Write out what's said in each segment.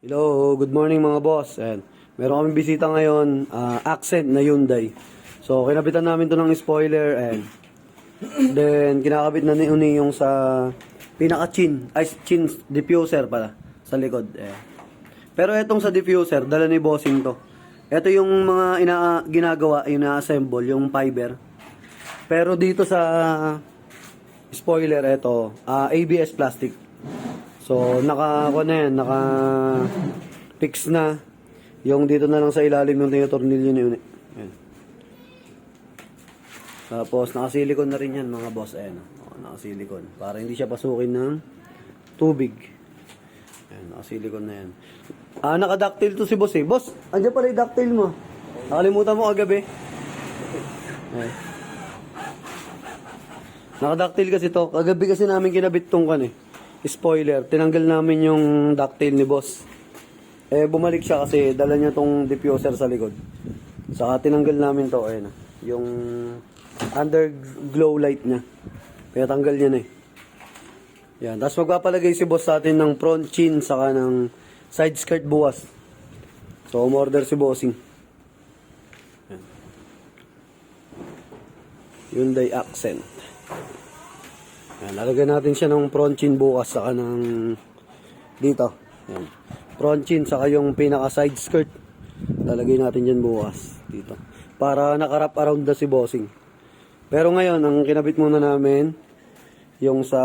Hello, good morning mga boss. And meron kaming bisita ngayon, Accent na Hyundai. So, kinabitan namin to ng spoiler and then kinakabit na ni Uni yung sa pinaka-chin, chin diffuser pala sa likod. Pero etong sa diffuser, dala ni Bossing to. Ito yung mga ginagawa, ina-assemble, yung fiber. Pero dito sa spoiler, ito, ABS plastic. So, naka-fix na. Yung dito na lang sa ilalim yung tinatornilyo ni Uni. Ayan. Tapos, nakasilikon na rin yan mga boss. Ayan, nakasilikon. Para hindi siya pasukin ng tubig. Ayan, nakasilikon na yan. Naka-ductile to si boss eh. Boss, andyan pala yung ductile mo. Nakalimutan mo kagabi. Ayan. Naka-ductile kasi to. Kagabi kasi namin kinabit tong kan eh. Spoiler, tinanggal namin yung ductile ni boss. Bumalik siya kasi dala niya tong diffuser sa likod. Saka tinanggal namin to, ayun na. Yung underglow light niya. Kaya tanggal niya na eh. Yan, tapos magpapalagay si boss sa atin ng front chin saka ng side skirt buwas. So, umorder si bossing. Yan. Hyundai Accent. Yan, lalagyan natin siya ng front chin bukas saka ng dito. Yan. Front chin saka yung pinaka side skirt. Lalagay natin dyan bukas dito. Para nakarap around na si bossing. Pero ngayon, ang kinabit muna namin yung sa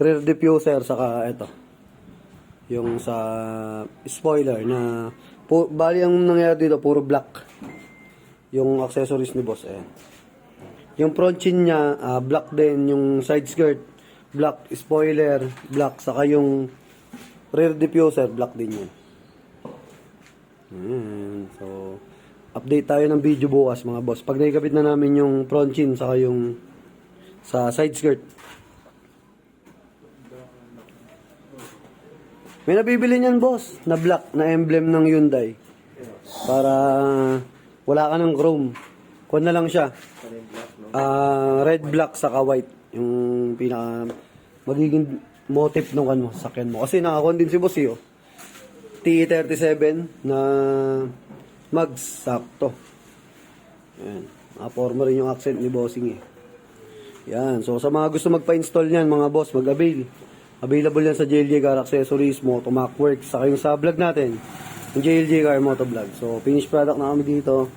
rear diffuser saka ito. Yung sa spoiler na bali ang nangyari dito puro black. Yung accessories ni boss Yung front chin niya, black din. Yung side skirt, black. Spoiler, black. Saka yung rear diffuser, black din yun. So, update tayo ng video bukas mga boss. Pag naikabit na namin yung front chin, saka yung sa side skirt. May nabibili niyan boss, na black, na emblem ng Hyundai. Para wala ka ng chrome. Kuha na lang siya. Red, black, saka white. Yung pinaka magiging motif nung ano, sakyan mo. Kasi nakakon din si boss T37 na mags, sakto. Yan. Nakaporma rin yung accent ni bossing Yan. So, sa mga gusto magpa-install niyan, mga boss, mag-avail. Available yan sa JLJ Car Accessories, Motomac Works, saka yung sa vlog natin, yung JLJ Car Motovlog. So, finished product na kami dito.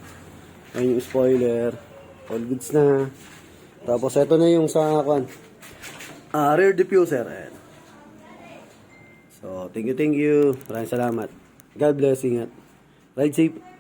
Ayan yung spoiler. All goods na. Tapos, ito na yung sa rear diffuser. Ayan. So, thank you. Maraming salamat. God bless. Ingat. Ride safe.